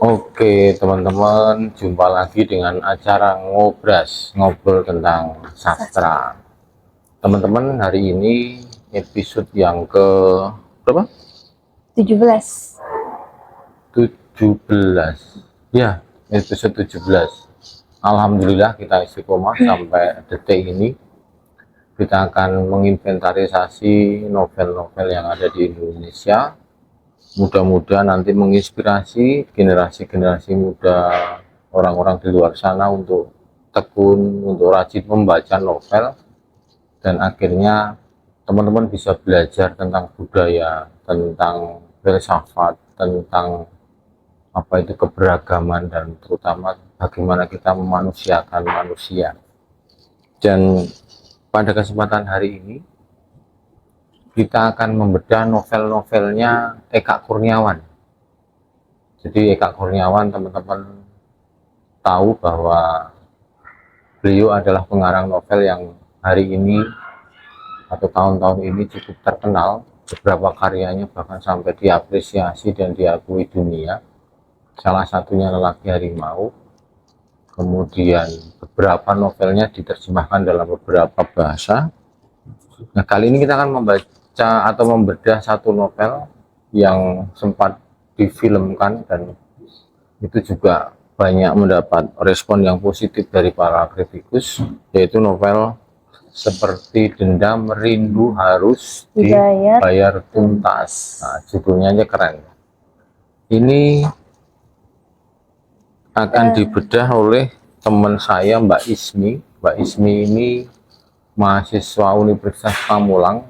Oke teman-teman, jumpa lagi dengan acara Ngobras, ngobrol tentang sastra. Teman-teman, hari ini episode yang ke berapa? 17. 17. Ya, episode 17. Alhamdulillah kita istiqomah sampai detik ini. Kita akan menginventarisasi novel-novel yang ada di Indonesia. Mudah-mudahan nanti menginspirasi generasi-generasi muda, orang-orang di luar sana untuk tekun, untuk rajin membaca novel, dan akhirnya teman-teman bisa belajar tentang budaya, tentang filsafat, tentang apa itu keberagaman, dan terutama bagaimana kita memanusiakan manusia. Dan pada kesempatan hari ini kita akan membedah novel-novelnya Eka Kurniawan. Jadi Eka Kurniawan, teman-teman tahu bahwa beliau adalah pengarang novel yang hari ini atau tahun-tahun ini cukup terkenal. Beberapa karyanya bahkan sampai diapresiasi dan diakui dunia. Salah satunya Lelaki Harimau. Kemudian beberapa novelnya diterjemahkan dalam beberapa bahasa. Nah, kali ini kita akan membaca atau membedah satu novel yang sempat difilmkan dan itu juga banyak mendapat respon yang positif dari para kritikus, yaitu novel Seperti Dendam Rindu Harus Dibayar Tuntas. Nah, judulnya aja keren. Ini akan dibedah oleh teman saya, Mbak Ismi. Mbak Ismi ini mahasiswa Universitas Pamulang,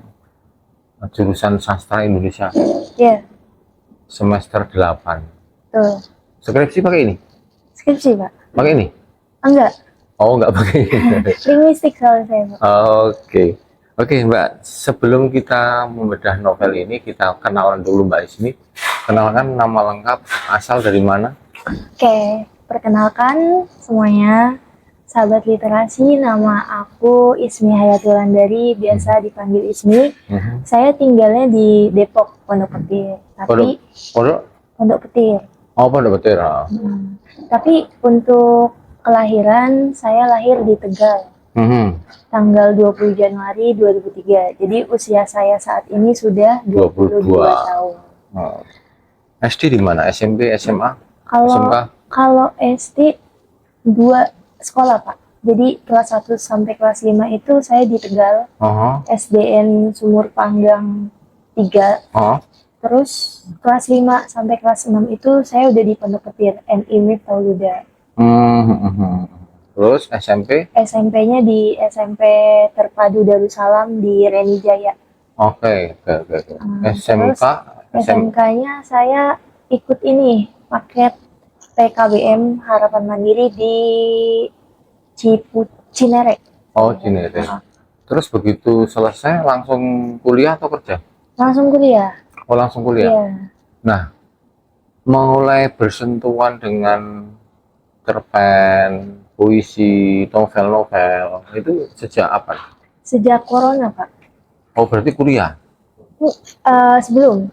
jurusan Sastra Indonesia. Iya. Semester 8. Tuh. Skripsi pakai ini? Skripsi, Pak. Pakai ini? Enggak. Oh, enggak pakai ini. Linguistik soalnya saya, Pak. Oke, Mbak. Sebelum kita membedah novel ini, kita kenalan dulu Mbak Ismi. Kenalkan nama lengkap, asal dari mana? Oke, perkenalkan semuanya. Sahabat literasi, nama aku Ismi Hayatiulandari, biasa dipanggil Ismi. Saya tinggalnya di Depok, Pondok Petir. Tapi Pondok Petir. Oh, Pondok Petir. Tapi untuk kelahiran, saya lahir di Tegal. Tanggal 20 Januari 2003. Jadi usia saya saat ini sudah 22 tahun. SD di mana? SMP, SMA? SMK? Kalau SD 2 sekolah, Pak. Jadi kelas 1 sampai kelas 5 itu saya di Tegal. SDN Sumur Panggang 3. Terus kelas 5 sampai kelas 6 itu saya udah di Pondok Petir, NI Miftahul Huda. Terus SMP? SMP-nya di SMP Terpadu Darussalam di Reni Jaya. Oke. SMK? SMK-nya saya ikut ini, paket PKBM Harapan Mandiri di Cinere. Oh, Cinere. Terus begitu selesai langsung kuliah atau kerja? Langsung kuliah. Oh, langsung kuliah. Iya. Nah, mulai bersentuhan dengan cerpen, puisi, novel-novel itu sejak apa? Sejak corona, Pak. Oh, berarti kuliah? Sebelum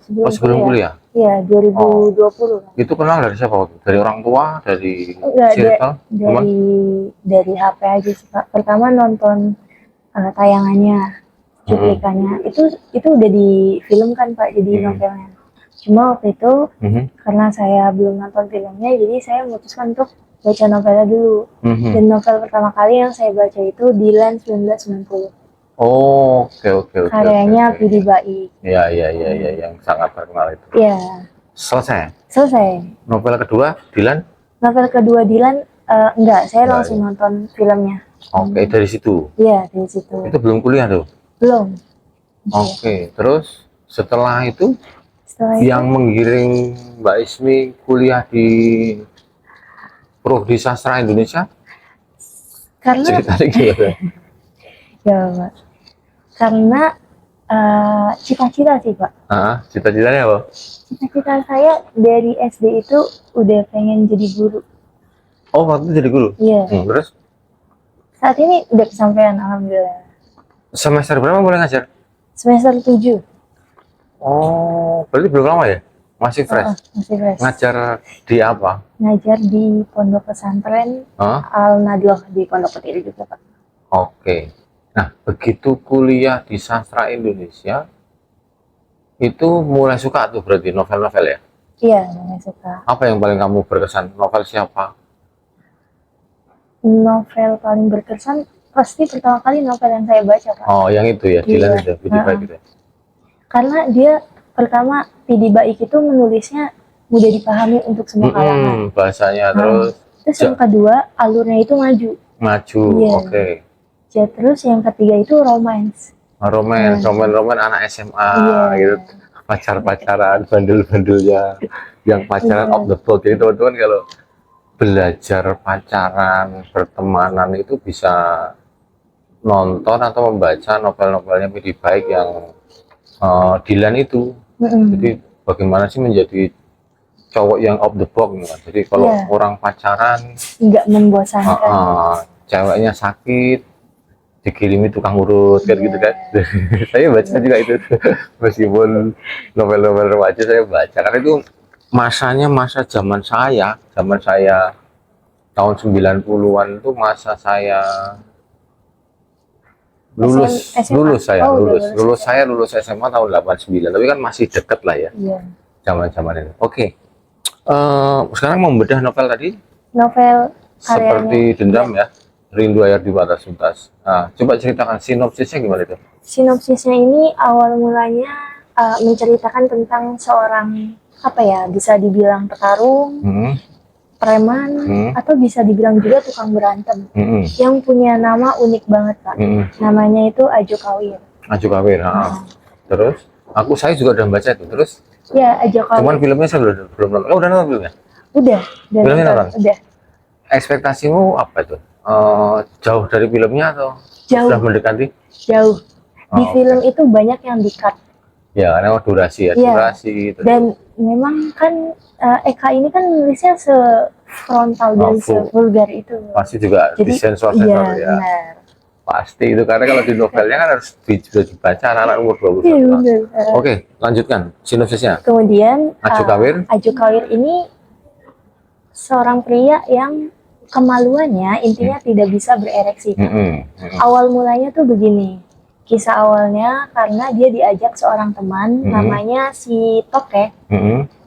kuliah? Iya, 2020. Itu kenal dari siapa? Dari orang tua? Dari circle? Dari HP aja sih, Pak. Pertama nonton tayangannya, cuplikannya. Itu udah difilmkan, Pak, jadi novelnya. Cuma waktu itu karena saya belum nonton filmnya, jadi saya memutuskan untuk baca novelnya dulu. Dan novel pertama kali yang saya baca itu Dilan 1990. Oke. Karyanya Pidi Baik. Iya, yang sangat terkenal itu. Iya. Selesai. Novel kedua Dilan? Novel kedua Dilan enggak, saya langsung nonton filmnya. Oke, dari situ. Iya, dari situ. Itu belum kuliah tuh? Belum. Oke, terus setelah itu yang menggiring Mbak Ismi kuliah di Prodi Sastra Indonesia? Karena ceritanya gimana? Ya, Pak. Karena cita-cita sih, Pak. Cita-citanya apa? Cita-cita saya dari SD itu udah pengen jadi guru. Oh, waktu itu jadi guru? Iya. Terus? Saat ini udah kesampaian, alhamdulillah. Semester berapa boleh ngajar? Semester 7. Oh, berarti belum lama ya? Masih fresh. Masih fresh. Ngajar di apa? Ngajar di pondok pesantren Hah? Al Nadloh di Pondok Ketiri juga Pak. Oke. Nah, begitu kuliah di sastra Indonesia, itu mulai suka tuh berarti novel-novel ya? Iya, mulai suka. Apa yang paling kamu berkesan? Novel siapa? Novel paling berkesan pasti pertama kali novel yang saya baca Pak. Oh, yang itu ya, Dilan Iya. itu, Budi Baik itu. Karena dia pertama Pidi Baik itu menulisnya mudah dipahami untuk semua kalangan. Bahasanya terus Terus yang kedua alurnya itu maju. maju. Iya. Oke. Ya, terus yang ketiga itu romance. Roman anak SMA Iya. gitu, pacaran, bandel-bandelnya yang pacaran Iya. off the boat. Jadi teman-teman kalau belajar pacaran, pertemanan itu bisa nonton atau membaca novel-novelnya Pidi Baik yang Dilan itu. Jadi bagaimana sih menjadi cowok yang off the box gitu kan. Jadi kalau Iya. orang pacaran Nggak membosankan. ceweknya sakit dikirimi tukang urut kan gitu kan. Saya baca juga itu meskipun novel-novel remaja saya baca karena itu masanya masa zaman saya tahun 90-an itu masa saya lulus lulus SMA tahun 89, tapi kan masih deket lah ya. Iya. Zaman-zaman ini. Oke. Sekarang membedah novel tadi Novel seperti Dendam ya, Rindu Air di Batas Tuntas. Nah, coba ceritakan sinopsisnya gimana itu? Sinopsisnya ini awal mulanya menceritakan tentang seorang apa ya, bisa dibilang petarung, preman, atau bisa dibilang juga tukang berantem, yang punya nama unik banget Pak. Namanya itu Ajo Kawir. Ajo Kawir. Terus, saya juga udah baca itu. Terus? Ya, Ajo Kawir. Cuman filmnya saya belum nonton. Oh, udah nonton filmnya? Udah. Filmnya nonton? Udah. Ekspektasimu apa itu? Jauh dari filmnya atau jauh? Sudah mendekati? Jauh. Di film itu banyak yang di-cut. Ya, karena durasi ya, durasi. Dan memang kan Eka ini kan nulisnya sefrontal dan sevulgar itu. Pasti juga disensor ya. Benar. Pasti itu, karena kalau di novelnya kan harus sudah dibaca anak-anak umur 20 tahun. Oke, lanjutkan sinopsisnya. Kemudian Ajo Kawir ini seorang pria yang kemaluannya intinya tidak bisa berereksi. Awal mulanya tuh begini. Kisah awalnya karena dia diajak seorang teman namanya si Tokek.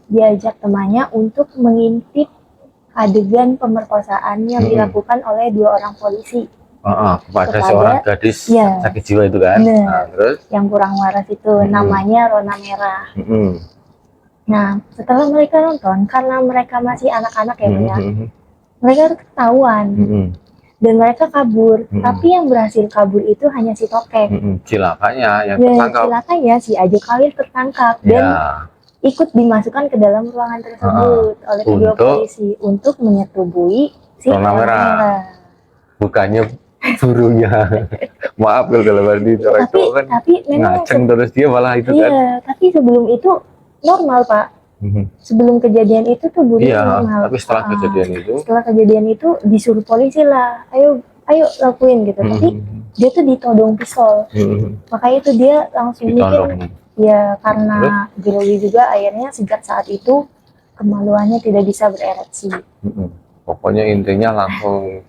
Diajak temannya untuk mengintip adegan pemerkosaan yang dilakukan oleh 2 orang polisi kepada seorang gadis sakit jiwa itu kan. Terus yang kurang waras itu namanya Rona Merah. Nah, setelah mereka nonton, karena mereka masih anak-anak ya, mereka ketahuan dan mereka kabur. Tapi yang berhasil kabur itu hanya si Tokek. Cilakanya yang tertangkap. Cilakanya si Ajo Kawir tertangkap dan ikut dimasukkan ke dalam ruangan tersebut oleh kedua polisi untuk menyetubui si Rona Merah. Bukannya burunya. Maaf kalau dalam arti tapi memang ngaceng terus dia malah itu kan. Iya, tapi sebelum itu normal Pak. Sebelum kejadian itu tuh burunya normal. Tapi setelah kejadian itu disuruh polisi lah, ayo lakuin gitu. Tapi dia tuh ditodong pistol. Makanya itu dia langsung mikir, ya karena grogi juga akhirnya sejak saat itu kemaluannya tidak bisa berereksi. Pokoknya intinya langsung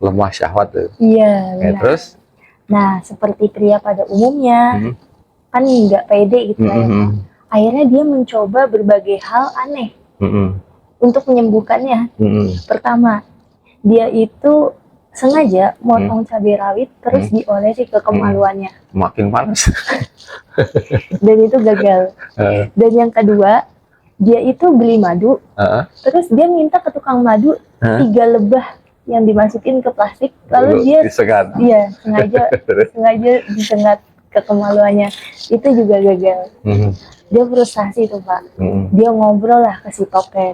lemah syahwat tuh. Iya. Terus? Nah, seperti pria pada umumnya kan nggak pede gitu ya. Akhirnya dia mencoba berbagai hal aneh untuk menyembuhkannya. Pertama, dia itu sengaja motong cabai rawit terus diolesi ke kemaluannya. Makin panas. Dan itu gagal. Dan yang kedua, dia itu beli madu, terus dia minta ke tukang madu 3 lebah yang dimasukin ke plastik, lalu dia disengat. Iya, sengaja disengat ke kemaluannya. Itu juga gagal. Dia frustasi tuh Pak. Dia ngobrol lah ke si Tokek,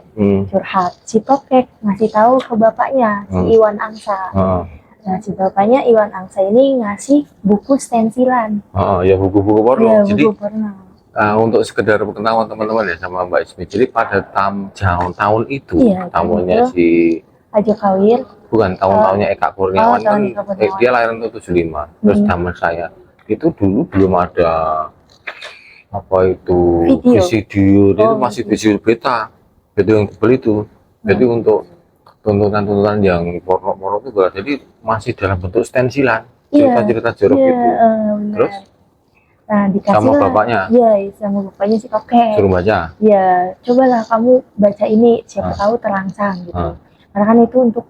curhat. Si Tokek ngasih tahu ke bapaknya, si Iwan Angsa. Nah, si bapaknya Iwan Angsa ini ngasih buku stensilan. Ya buku-buku porno. Ya, jadi buku porno. Untuk sekedar pengetahuan teman-teman ya sama Mbak Ismi. Jadi pada tahun itu, tahunnya si Ajo Kawir. Bukan, tahun-tahunnya Eka Kurniawan kan, dia lahiran itu 75. Terus zaman saya itu dulu belum ada apa itu Video. video dia itu Oh, masih video. video beta, video yang tebel itu. Jadi untuk tuntutan-tuntutan yang porno-porno itu enggak, jadi masih dalam bentuk stensilan, Iya, cerita-cerita jorok iya, itu. benar. Terus Nah, dikasih sama lah. bapaknya Iya, sama bapaknya si kakek. suruh baca. Ya, cobalah kamu baca ini, siapa Ah. tahu terangsang gitu. Ah. Karena kan itu untuk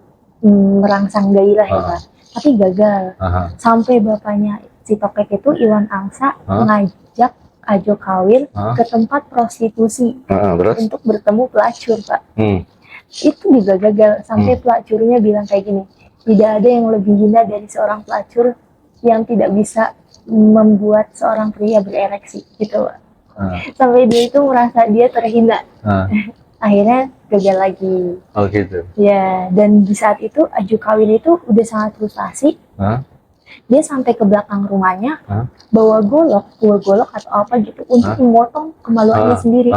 merangsang gairah ya, Ah. Pak. Tapi gagal. Aha. Sampai bapaknya si tokek itu Iwan Angsa Ah. ngajak Ajo Kawir Ah. ke tempat prostitusi Terus untuk bertemu pelacur, Pak. hmm. Itu juga gagal. Sampai pelacurnya bilang kayak gini, tidak ada yang lebih hina dari seorang pelacur yang tidak bisa membuat seorang pria berereksi gitu, Pak. Sampai dia itu merasa dia terhina. Akhirnya gagal lagi. Oh gitu. Ya, dan di saat itu Ajo Kawir itu udah sangat frustasi. Dia sampai ke belakang rumahnya, bawa golok atau apa gitu untuk memotong kemaluannya sendiri.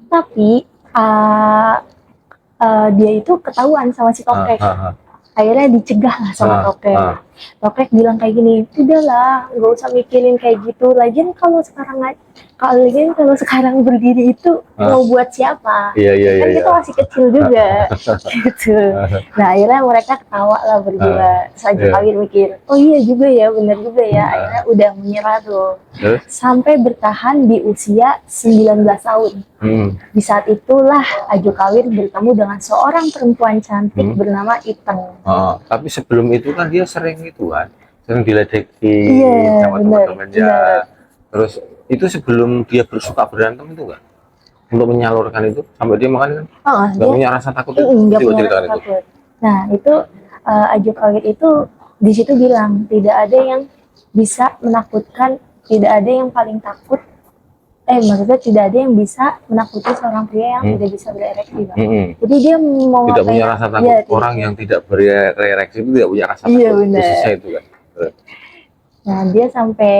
Tapi dia itu ketahuan sama si tokek. Akhirnya dicegah lah sama tokek. Tokek bilang kayak gini, udahlah, nggak usah mikirin kayak gitu. Lagian kalau sekarang berdiri itu mau buat siapa? Kan kita masih kecil juga, gitu. Nah akhirnya mereka ketawa lah berdua. Ajo Kawir mikir, oh iya juga ya, benar juga ya. Akhirnya udah menyerah tuh. Sampai bertahan di usia 19 tahun. Di saat itulah Ajo Kawir bertemu dengan seorang perempuan cantik bernama Iteng. Tapi sebelum itu kan dia sering diledeki sama teman-temannya. Terus itu sebelum dia bersuka berantem itu enggak? Untuk menyalurkan itu sampai dia makan kan? Enggak punya rasa takut itu. Enggak punya rasa takut. Nah, itu Ajo Kawir itu di situ bilang tidak ada yang bisa menakutkan, tidak ada yang paling takut. Maksudnya tidak ada yang bisa menakuti seorang pria yang tidak bisa berereksi, Pak. Jadi dia mau tidak punya rasa takut. Orang yang tidak berereksi itu tidak punya rasa takut. Iya benar. Itu kan. Nah dia sampai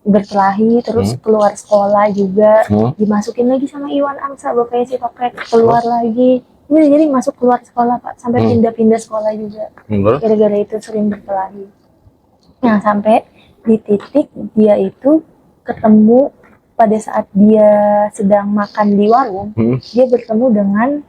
berkelahi terus keluar sekolah juga, dimasukin lagi sama Iwan Angsa, bapaknya si tokek, keluar lagi. Jadi masuk keluar sekolah, Pak, sampai pindah-pindah sekolah juga. Gara-gara itu sering berkelahi. Nah sampai di titik dia itu ketemu pada saat dia sedang makan di warung, dia bertemu dengan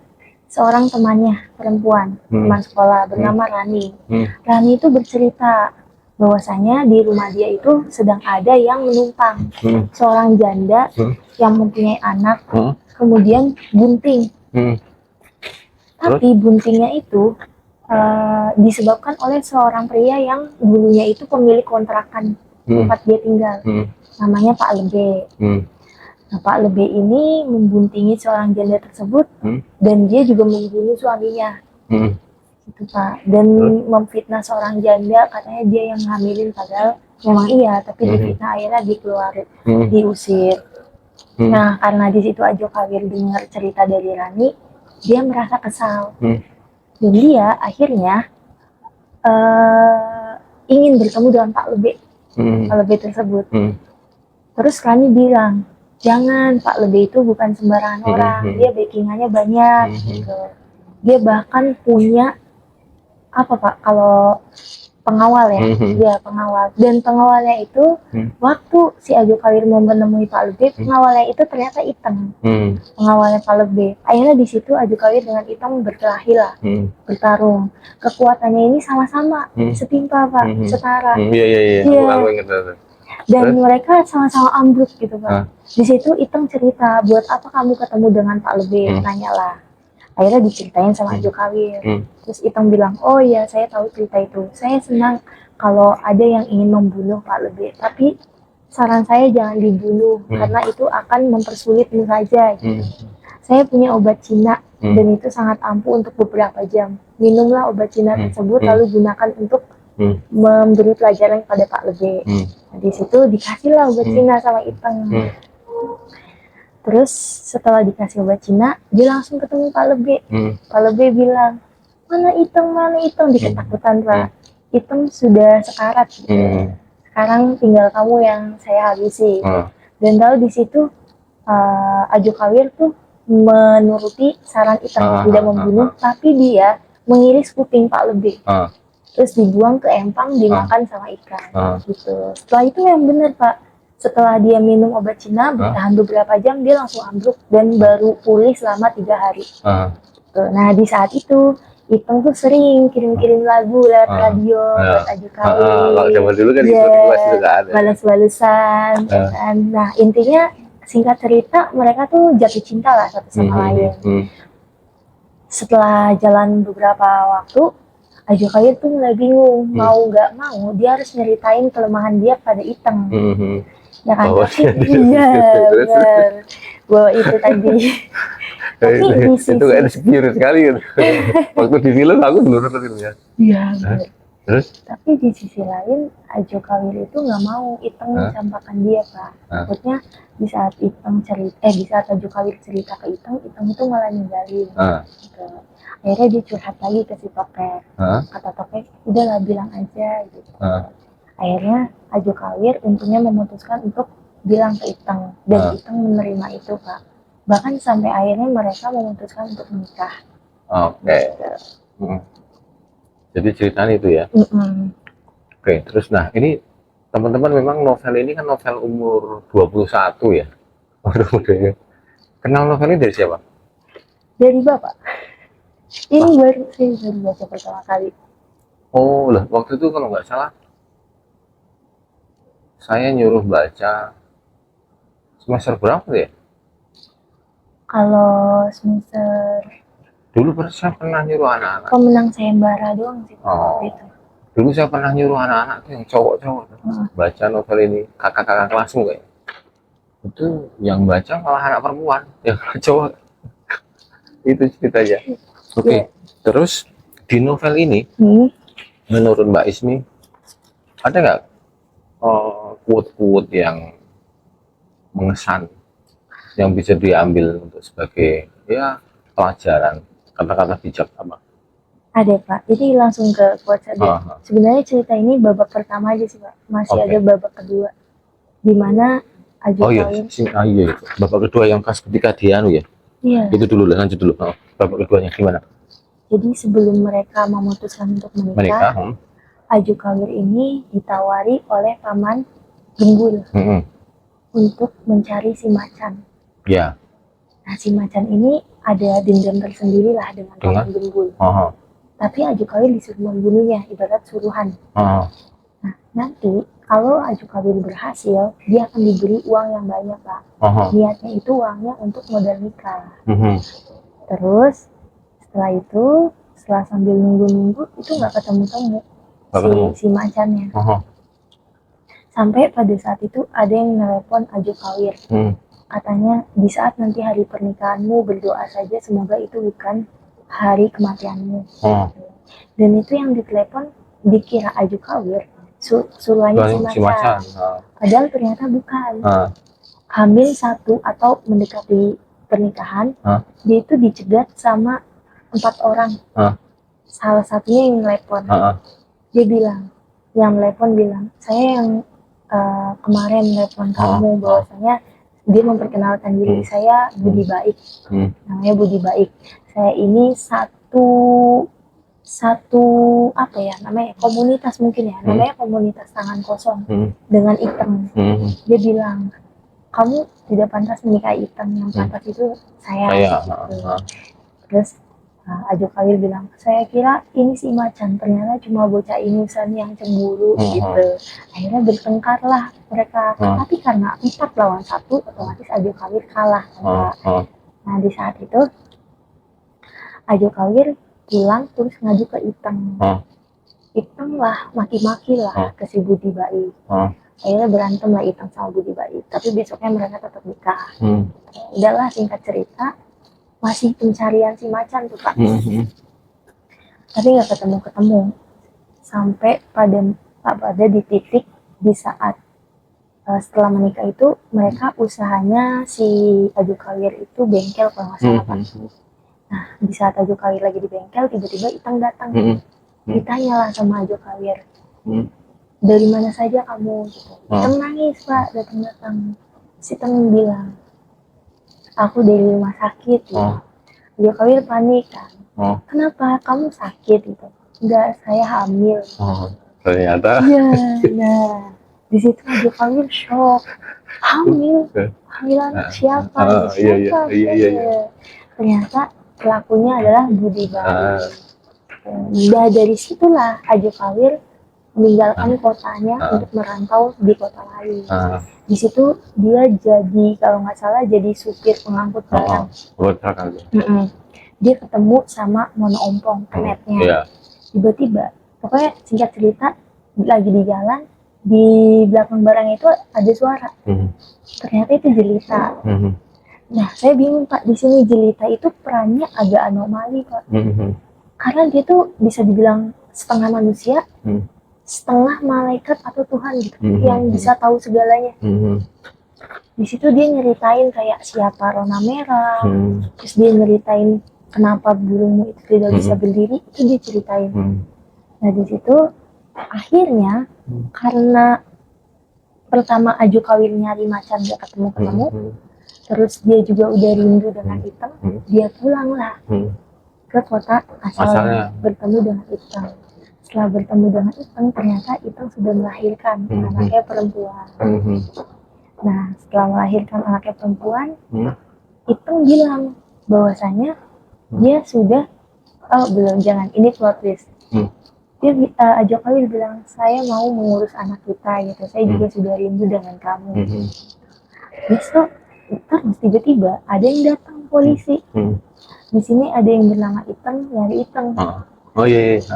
seorang temannya perempuan, teman sekolah bernama Rani. Rani itu bercerita bahwasanya di rumah dia itu sedang ada yang menumpang, seorang janda yang mempunyai anak, kemudian bunting. Tapi buntingnya itu disebabkan oleh seorang pria yang dulunya itu pemilik kontrakan tempat dia tinggal. Namanya Pak Lebe. Nah, Pak Lebe ini membuntingi seorang janda tersebut dan dia juga membunuh suaminya. Gitu, Pak. Dan memfitnah seorang janda, katanya dia yang ngambilin, padahal memang iya, tapi difitnah, akhirnya dikeluarin, diusir. Nah, karena di situ Ajo Kawir dengar cerita dari Rani, dia merasa kesal. Dan dia akhirnya ingin bertemu dengan Pak Lebe. Pak Lebe tersebut. Terus Rani bilang, jangan, Pak Lebe itu bukan sembarangan orang, dia backingannya banyak gitu. Dia bahkan punya apa, Pak, kalau pengawal ya, dia pengawal. Dan pengawalnya itu waktu si Ajo Kawir mau menemui Pak Lebe, pengawalnya itu ternyata Iteng, pengawalnya Pak Lebe. Akhirnya di situ Ajo Kawir dengan Iteng berkelahi lah, bertarung. Kekuatannya ini sama-sama setimpa, Pak, setara. Aku ingat itu. Dan mereka sama-sama ambruk gitu, Pak. Di situ Iteng cerita, buat apa kamu ketemu dengan Pak Lebe? Nanyalah. Akhirnya diceritain sama Ajo Kawir. Terus Iteng bilang, oh iya saya tahu cerita itu. Saya senang kalau ada yang ingin membunuh Pak Lebe. Tapi saran saya jangan dibunuh, karena itu akan mempersulitmu saja. Gitu. Saya punya obat Cina, dan itu sangat ampuh untuk beberapa jam. Minumlah obat Cina tersebut, lalu gunakan untuk memberi pelajaran kepada Pak Lebe. Nah, di situ dikasihlah obat Cina sama Iteng. Terus setelah dikasih obat Cina, dia langsung ketemu Pak Lebe. Pak Lebe bilang, mana Iteng, dia ketakutan, Pak. Iteng sudah sekarat gitu. Sekarang tinggal kamu yang saya habisi. Dan tahu di situ Ajo Kawir tuh menuruti saran Iteng, tidak membunuh, tapi dia mengiris kuping Pak Lebe. Terus dibuang ke empang, dimakan sama ikan gitu. Setelah itu yang benar, Pak, Setelah dia minum obat Cina, bertahan beberapa jam, dia langsung ambruk dan baru pulih selama 3 hari. Nah, di saat itu, Ipeng tuh sering kirim-kirim lagu lewat radio buat Aju Kawir. Kalau zaman dulu kan gitu, juga ada. Balas-balasan. Nah, intinya singkat cerita, mereka tuh jatuh cinta lah satu sama lain. Setelah jalan beberapa waktu, Aju Kawir tuh mulai bingung, mau nggak mau dia harus nyeritain kelemahan dia pada Ipeng. Ya kan, tapi iya benar bahwa itu tadi. Tapi di sisi itu kayak insecure sekali gitu. Waktu di film aku dulu nonton ya. Iya benar. Terus? Tapi di sisi lain Aju Kawir itu nggak mau Ipeng mencampakkan dia, Pak. Takutnya di saat Ipeng cerita, di saat Aju Kawir cerita ke Ipeng itu malah ninggalin. Gitu. Akhirnya dia curhat lagi ke si Tokek. Kata Tokek, udahlah bilang aja gitu. Akhirnya Aju Kawir untungnya memutuskan untuk bilang ke Ipeng dan Ipeng menerima itu, Pak. Bahkan sampai akhirnya mereka memutuskan untuk menikah. Jadi ceritanya itu ya. Oke, terus nah ini teman-teman memang novel ini kan novel umur 21 ya. Mudah-mudahan. Kenal novel ini dari siapa? Dari Bapak. Ini baru baca pertama kali. Oh lah, waktu itu kalau nggak salah saya nyuruh baca semester berapa ya? Kalau semester dulu saya pernah nyuruh anak-anak. Pemenang sayembara doang sih itu. Dulu saya pernah nyuruh anak-anak tuh yang cowok-cowok baca novel ini, kakak-kakak kelasmu kayak. Itu yang baca malah anak perempuan, yang cowok. Itu ceritanya. Oke. Terus di novel ini menurut Mbak Ismi ada nggak quote-quote yang mengesan yang bisa diambil untuk sebagai ya pelajaran, kata-kata bijak apa? Ada, Pak. Jadi langsung ke quotes aja. Sebenarnya cerita ini babak pertama aja sih, Pak. Masih ada babak kedua di mana Aju Kawir. Iya, babak kedua yang pas ketika dia ya. Iya. Itu dulu, lanjut dulu. Babak keduanya gimana? Jadi sebelum mereka memutuskan untuk menikah, Aju Kawir ini ditawari oleh paman Gembul untuk mencari si Macan. Ya. Nah, si Macan ini ada dendam tersendiri lah dengan paman Gembul. Tapi Aju Kawir disuruh membunuhnya, ibarat suruhan. Nah, nanti kalau Aju Kawir berhasil, dia akan diberi uang yang banyak, Pak. Niatnya itu uangnya untuk modal nikah. Terus setelah itu, setelah sambil nunggu-nunggu, itu nggak ketemu-temu si Macannya. Sampai pada saat itu ada yang nelpon Aju Kawir. Katanya di saat nanti hari pernikahanmu berdoa saja semoga itu bukan hari kematianmu. Dan itu yang ditelepon dikira Aju Kawir suruhannya si Macan. Padahal ternyata bukan. Hamil 1 atau mendekati pernikahan, dia itu dicegat sama 4 orang. Salah satunya yang telepon. Dia bilang, yang telepon bilang, saya yang kemarin telepon kamu bahwasanya dia memperkenalkan diri saya Budi Baik. Namanya Budi Baik. Saya ini satu apa ya namanya komunitas mungkin ya, namanya komunitas tangan kosong dengan Ipeng. Dia bilang, kamu tidak pantas menikahi Ipeng, yang pantas itu saya. Terus Aju Kawir bilang, saya kira ini si Macan, ternyata cuma bocah inusan yang cemburu gitu. Akhirnya bertengkar lah mereka, tapi karena 4 lawan 1 otomatis Aju Kawir kalah. Nah di saat itu Aju Kawir pulang terus ngadu ke Ipeng. Ipeng lah maki-maki lah ke si Budi Baik. Akhirnya berantem lah Ipeng sama Budi Baik, tapi besoknya mereka tetap nikah. Udahlah, singkat cerita masih pencarian si Macan tuh, Pak. Tapi nggak ketemu-ketemu sampai pada di titik di saat setelah menikah itu mereka usahanya si Aju Kawir itu bengkel kalau nggak salah, Pak. Nah di saat Aju Kawir lagi di bengkel tiba-tiba Ipeng datang. Ditanyalah sama Aju Kawir, dari mana saja kamu gitu. Ipeng nangis, Pak, datang-datang. Si Ipeng bilang, aku dari rumah sakit gitu. Aju Kawir panik kan. Kenapa kamu sakit gitu? Enggak, saya hamil. Ternyata. Iya. Nah Di situ Ajo Kawir shock, hamil anak siapa? Ternyata pelakunya adalah Budi Bari. Udah dari situlah Ajo Kawir meninggalkan kotanya untuk merantau di kota lain. Di situ dia jadi, kalau nggak salah, jadi supir pengangkut barang. Dia ketemu sama Mono Ompong, penetnya. Tiba-tiba, pokoknya singkat cerita, lagi di jalan, di belakang barang itu ada suara. Ternyata itu jelita. Nah, saya bingung Pak, di sini jelita itu perannya agak anomali Pak. Karena dia tuh bisa dibilang setengah manusia, setengah malaikat atau Tuhan gitu, yang bisa tahu segalanya. Di situ dia nyeritain kayak siapa Rona Merah, terus dia nyeritain kenapa burungmu itu tidak bisa berdiri, itu dia ceritain. Nah di situ akhirnya karena pertama Ajo Kawir nyari macan gak ketemu-ketemu, terus dia juga udah rindu dengan Iteng, dia pulang lah ke kota asalnya, bertemu dengan Iteng. Setelah bertemu dengan Iteng, ternyata Iteng sudah melahirkan anaknya perempuan. Nah setelah melahirkan anaknya perempuan, Iteng bilang bahwasanya dia sudah, belum, jangan, ini plot twist. Dia Ajo Kawir bilang, saya mau mengurus anak kita gitu, saya juga sudah rindu dengan kamu. Besok terus tiba-tiba ada yang datang polisi. Di sini ada yang bernama Iteng, nyari Iteng.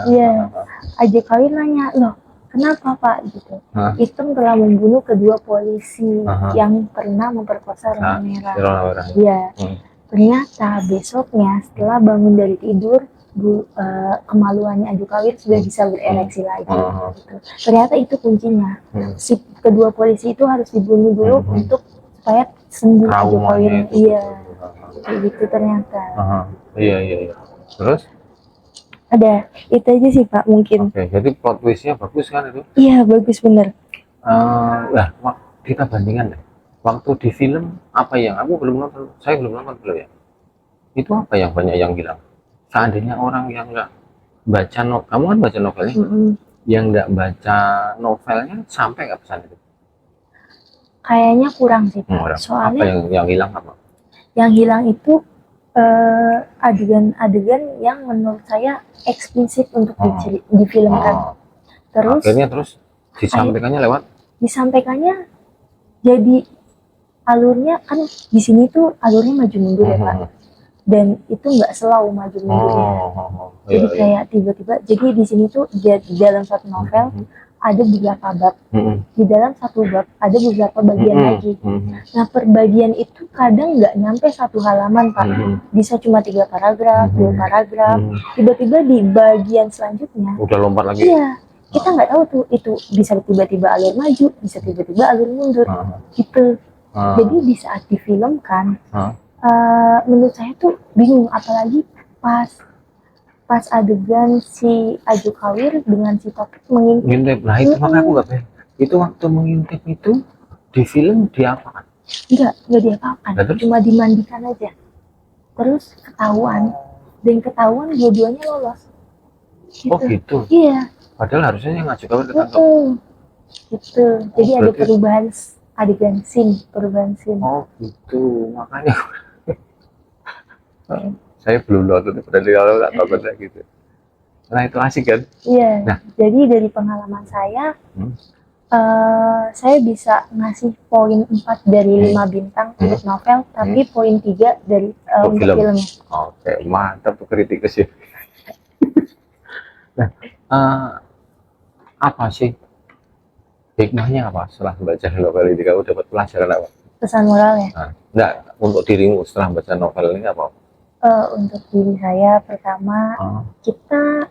Iya. Ajo Kawir nanya, loh kenapa Pak gitu. Iteng telah membunuh kedua polisi yang pernah memperkosa Rona Merah. Iya. Ternyata besoknya setelah bangun dari tidur, kemaluannya Ajo Kawir sudah bisa berereksi lagi. Gitu. Ternyata itu kuncinya. Si kedua polisi itu harus dibunuh dulu untuk supaya sembuh Ajo Kawir. Iya. Kayak gitu ternyata. Iya. Terus? Ada, itu aja sih Pak mungkin. Oke, jadi plot twistnya bagus kan itu? Iya bagus bener. Nah, kita bandingkan deh. Waktu di film apa yang aku belum nonton, saya belum nonton dulu ya. Itu apa yang banyak yang bilang? Seandainya orang yang nggak baca novel, kamu kan baca novelnya, yang nggak baca novelnya sampai nggak pesan itu? Kayaknya kurang sih Pak. Soalnya apa yang hilang apa? Yang hilang itu adegan-adegan yang menurut saya eksplisit untuk difilmkan. Terus akhirnya disampaikannya lewat? Disampaikannya jadi alurnya kan di sini tuh alurnya maju mundur ya Pak, dan itu nggak selalu maju mundurnya. Jadi kayak tiba-tiba, jadi di sini tuh di dalam satu novel ada beberapa bab, di dalam satu bab ada beberapa bagian lagi. Nah perbagian itu kadang nggak nyampe satu halaman Pak, bisa cuma 3 paragraf, 2 paragraf, tiba-tiba di bagian selanjutnya udah lompat lagi. Iya, kita nggak tahu tuh itu bisa tiba-tiba alur maju, bisa tiba-tiba alur mundur, gitu. Jadi di saat difilmkan, menurut saya tuh bingung, apalagi pas adegan si Ajo Kawir dengan si Topik mengintip. Nah itu makanya aku nggak paham. Itu waktu mengintip itu di film diapakan? Nggak diapakan, cuma dimandikan aja. Terus ketahuan, dan ketahuan dua-duanya lolos. Gitu. Oh gitu? Iya. Padahal harusnya yang Ajo Kawir ketangkep. Gitu. Jadi ada perubahan adegan perubahan scene. Oh gitu, makanya saya belum nonton, berarti kalau nggak nonton kayak gitu. Nah itu asik kan? Iya. Nah, jadi dari pengalaman saya, saya bisa ngasih poin 4 dari 5 bintang untuk novel, tapi poin 3 dari untuk filmnya. Oke, mantap tuh kritikus ya. Nah, apa sih hikmahnya apa setelah membaca novel ini? Kamu dapat pelajaran apa? Pesan moralnya? Enggak, untuk dirimu setelah membaca novel ini apa? Untuk diri saya, pertama kita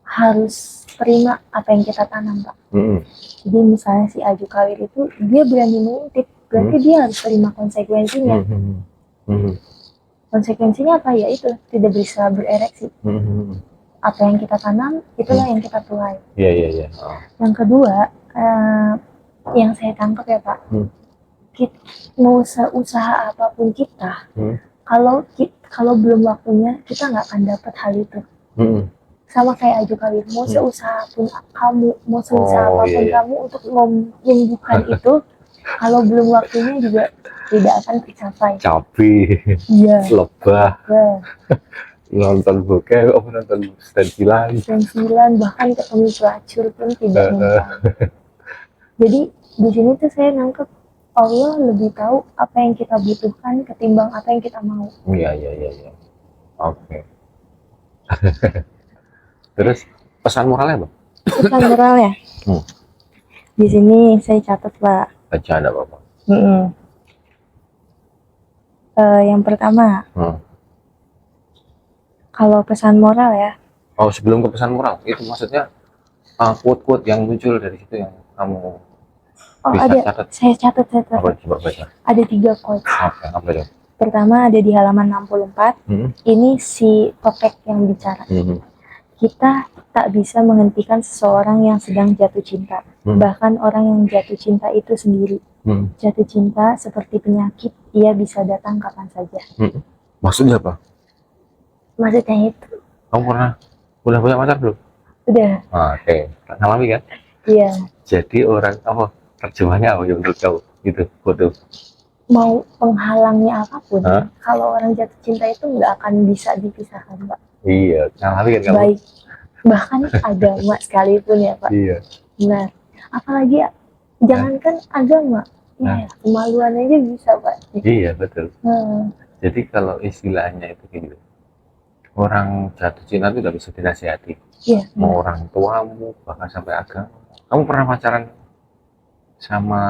harus terima apa yang kita tanam Pak. Jadi misalnya si Ajo Kawir itu dia berani mengintip, berarti dia harus terima konsekuensinya. Konsekuensinya apa? Ya itu, tidak bisa berereksi. Apa yang kita tanam, itulah yang kita tuai. Iya. Yang kedua, yang saya tangkap ya Pak, mau seusaha apapun kita, kalau belum waktunya, kita nggak akan dapat hal itu. sama kayak aju kawin, mau seusaha pun kamu, mau seusaha Oh, apapun iya. kamu untuk menyembuhkan itu, kalau belum waktunya juga tidak akan tercapai. Cabi, Iya, lebah, ya, nonton bokeh, nonton stensilan. pensilan bahkan ketemu pelacur pun tidak mempan. Jadi di sini tuh saya nangkep Allah lebih tahu apa yang kita butuhkan ketimbang apa yang kita mau. Iya, iya, iya, iya. Oke. Terus pesan moralnya, Bang? Pesan moral ya. Hmm. Di sini saya catat Pak. Baca ada apa-apa. Yang pertama, kalau pesan moral ya. Oh, sebelum ke pesan moral, itu maksudnya quote-quote yang muncul dari situ yang kamu bisa ada, catat. saya catat. Apa coba baca? Ada 3 quote. Oke, apa itu? Pertama ada di halaman 64. Ini si Topek yang bicara. Kita tak bisa menghentikan seseorang yang sedang jatuh cinta. Bahkan orang yang jatuh cinta itu sendiri. Jatuh cinta seperti penyakit, ia bisa datang kapan saja. Maksudnya apa? Maksudnya itu. Kamu udah punya pacar belum? Udah. Oke, ngalami kan? Iya. Jadi orang apa terjemahnya apa yang menurut kamu gitu foto? Mau penghalangnya apapun, kalau orang jatuh cinta itu nggak akan bisa dipisahkan, Pak. Iya, ngalami kan kamu? Baik, bahkan agama sekalipun ya, Pak. Iya. Benar. Apalagi ya, jangankan agama, ya kemaluan aja bisa, Pak. Iya, betul. Jadi kalau istilahnya itu gitu, orang jatuh cinta itu udah bisa dinasihati. Iya. Mau orang tuamu, bahkan sampai agama. Kamu pernah pacaran sama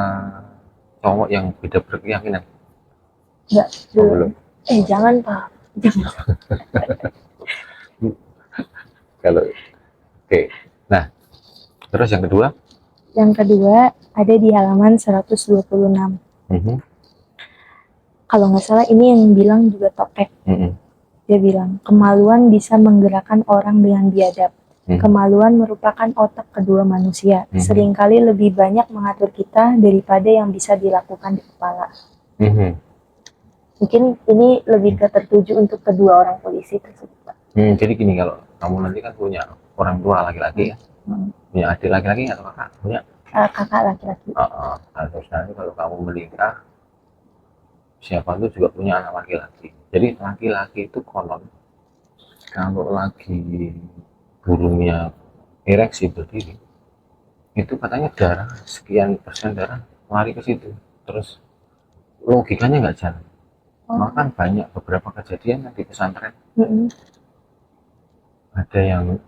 cowok yang beda berkeyakinan? Enggak, belum. Jangan Pak, jangan. Kalau oke. Nah, terus yang kedua? Yang kedua ada di halaman 126. Kalau nggak salah ini yang bilang juga Topek. Dia bilang, kemaluan bisa menggerakkan orang dengan biadab. Kemaluan merupakan otak kedua manusia. Seringkali lebih banyak mengatur kita daripada yang bisa dilakukan di kepala. Mungkin ini lebih ke tertuju untuk kedua orang polisi tersebut. Jadi gini, kalau kamu nanti kan punya orang tua laki-laki ya, punya adik laki-laki atau kakak? Punya kakak laki-laki. Terus nanti kalau kamu menikah, siapa itu juga punya anak laki-laki. Jadi laki-laki itu konon kalau lagi burungnya ereksi berdiri, itu katanya darah sekian persen darah lari ke situ. Terus logikanya nggak jalan. Makan banyak beberapa kejadian di pesantren. Ada yang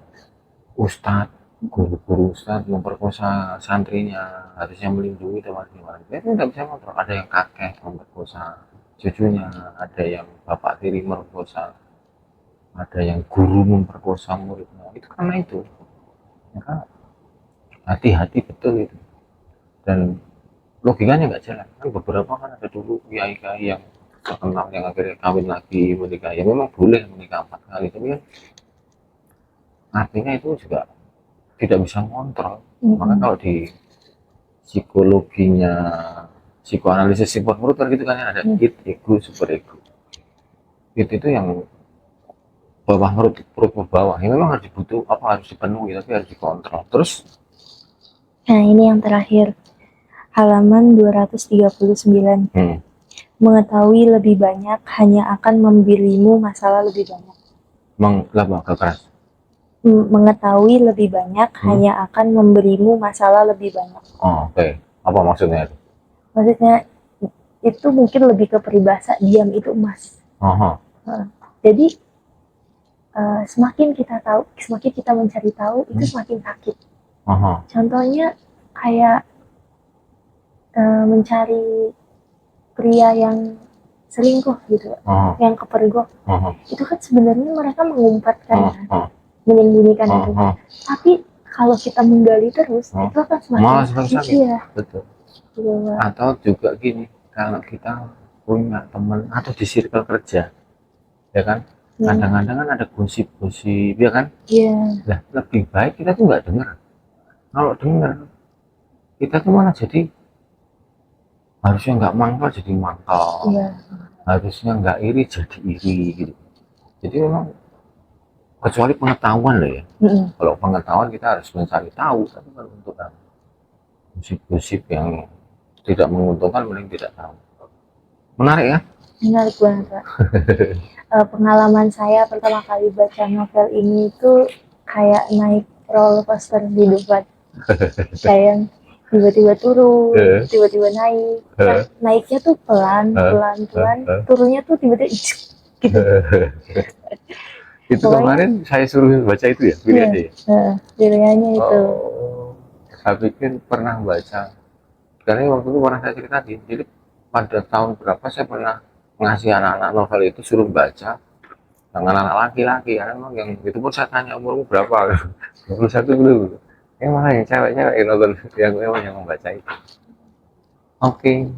ustadz, guru-guru ustadz memperkosa santrinya, harusnya melindungi teman-teman. Itu nggak bisa kontrol. Ada yang kakek memperkosa cucunya, ada yang bapak tiri memperkosa, ada yang guru memperkosa muridnya. Itu karena itu. Maka hati-hati betul itu. Dan logikanya nggak jalan. Kan beberapa kan ada dulu kiai-kiai yang terkenal yang akhirnya kawin lagi menikah. Ya memang boleh menikah 4 kali, tapi kan artinya itu juga tidak bisa mengontrol. Maka kalau di psikologinya psikoanalisis Sigmund Freud gitu kan ada id, ego, super ego. Itu yang bawah perut ke bawah, ini memang harus dibutuh harus dipenuhi, tapi harus dikontrol. Terus nah ini yang terakhir, halaman 239. Mengetahui lebih banyak hanya akan memberimu masalah lebih banyak. Keras. Mengetahui lebih banyak hanya akan memberimu masalah lebih banyak. Oke. Apa maksudnya? Maksudnya itu mungkin lebih ke peribahasa diam itu emas. Jadi semakin kita tahu, semakin kita mencari tahu, itu semakin sakit. Contohnya kayak mencari pria yang selingkuh gitu, yang kepergok. Itu kan sebenarnya mereka mengumpatkan, menyembunyikan itu. Tapi kalau kita menggali terus, itu akan semakin sakit. Iya. Betul. Atau juga gini, kalau kita punya teman atau di circle kerja, ya kan? Kadang-kadang kan ada gosip-gosip, ya kan? Iya. Nah, lebih baik kita tuh nggak dengar. Kalau dengar, kita tuh malah jadi harusnya nggak mangkal jadi mangkal. Harusnya nggak iri jadi iri gitu. Jadi memang kecuali pengetahuan loh ya. Mm-mm. Kalau pengetahuan kita harus mencari tahu, tapi kalau untuk gosip-gosip yang tidak menguntungkan mending tidak tahu. Menarik ya. Menarik banget Pak. Pengalaman saya pertama kali baca novel ini itu kayak naik roller coaster di debat. Kayak tiba-tiba turun, tiba-tiba naik. Nah, naiknya tuh pelan, turunnya tuh tiba-tiba gitu. Itu Pokoknya, kemarin saya suruh baca itu ya, pilihannya ya? pilihannya itu. Oh, saya pikir pernah baca. Karena waktu itu pernah saya ceritain, jadi pada tahun berapa saya pernah ngasih anak-anak novel itu suruh baca, dengan anak laki-laki, karena memang yang itu pun saya tanya umurmu berapa, 21 dulu. Malah yang cewek-cewek yang nonton, yang memang yang membaca itu. Oke,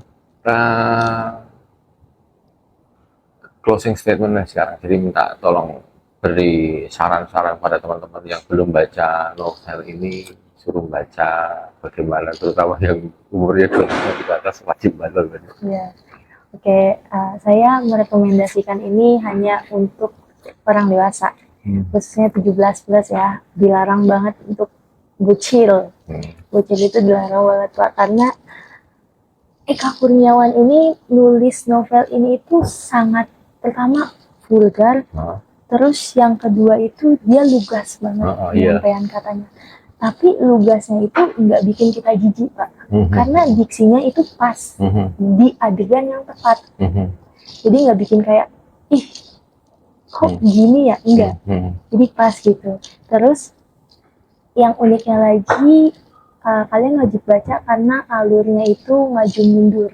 closing statement lah sekarang. Jadi minta tolong beri saran-saran pada teman-teman yang belum baca novel ini, suruh baca bagaimana, terutama yang umurnya 25 di atas wajib baca. Ya, oke. Saya merekomendasikan ini hanya untuk orang dewasa, khususnya 17 plus ya. Dilarang banget untuk bocil. Bocil itu dilarang banget Pak, karena Eka Kurniawan ini nulis novel ini itu sangat, pertama vulgar, terus yang kedua itu dia lugas banget penyampaian katanya. Tapi lugasnya itu nggak bikin kita jijik Pak, karena diksinya itu pas di adegan yang tepat. Jadi nggak bikin kayak ih kok gini ya, enggak. Jadi pas gitu. Terus yang uniknya lagi, kalian wajib baca karena alurnya itu maju mundur.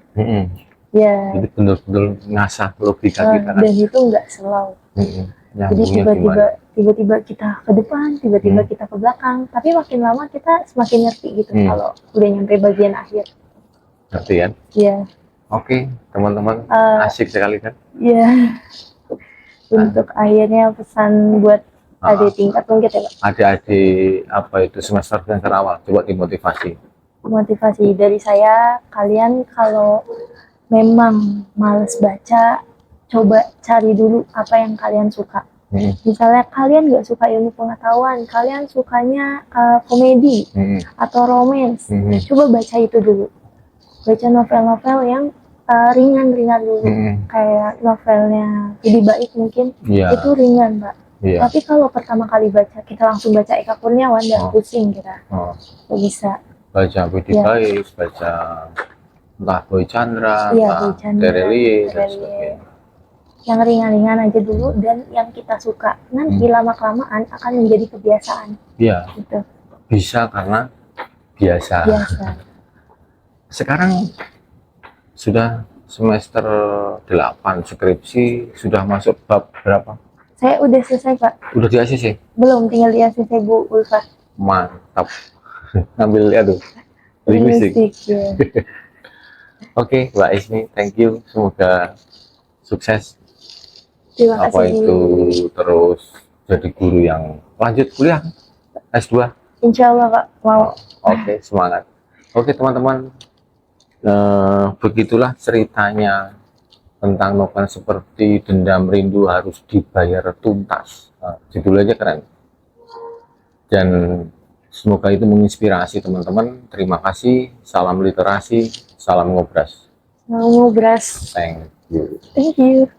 Ya. Jadi benar-benar ngasah logika kita. Dan itu nggak slow. Jadi tiba-tiba kita ke depan, tiba-tiba kita ke belakang. Tapi makin lama kita semakin ngerti gitu kalau udah nyampe bagian akhir. Ngerti kan? Iya. Oke, teman-teman, asik sekali kan? Iya. Untuk akhirnya pesan buat adik tingkat mungkin ya Pak? Adik-adik apa itu semester awal, coba dimotivasi. Motivasi dari saya, kalian kalau memang males baca, coba cari dulu apa yang kalian suka. Misalnya kalian nggak suka ilmu pengetahuan, kalian sukanya komedi atau romance, coba baca itu dulu. Baca novel-novel yang ringan-ringan dulu, kayak novelnya Jadi Baik mungkin, itu ringan Pak. Tapi kalau pertama kali baca, kita langsung baca Eka Kurniawan, dan pusing kita. Nggak bisa. Baca Budi Baik, baca entah Boy Chandra, Terelie, dan sebagainya. Yang ringan-ringan aja dulu, dan yang kita suka. Nanti lama-kelamaan akan menjadi kebiasaan. Iya, gitu. Bisa karena biasa. Sekarang sudah semester 8, skripsi sudah masuk bab berapa? Saya udah selesai Pak. Udah di ACC? Belum, tinggal di ACC Bu Ulfa. Mantap. Ngambil linguistik. Ya. Oke, Mbak Ismi, thank you. Semoga sukses. Terima kasih. Apa itu terus jadi guru yang lanjut kuliah S2? Insya Allah Pak, mau. Oke, semangat. Oke teman-teman, begitulah ceritanya tentang novel seperti Dendam Rindu Harus Dibayar Tuntas. Judulnya keren. Dan semoga itu menginspirasi teman-teman. Terima kasih. Salam literasi, salam ngobras. Salam ngobras. Thank you. Thank you.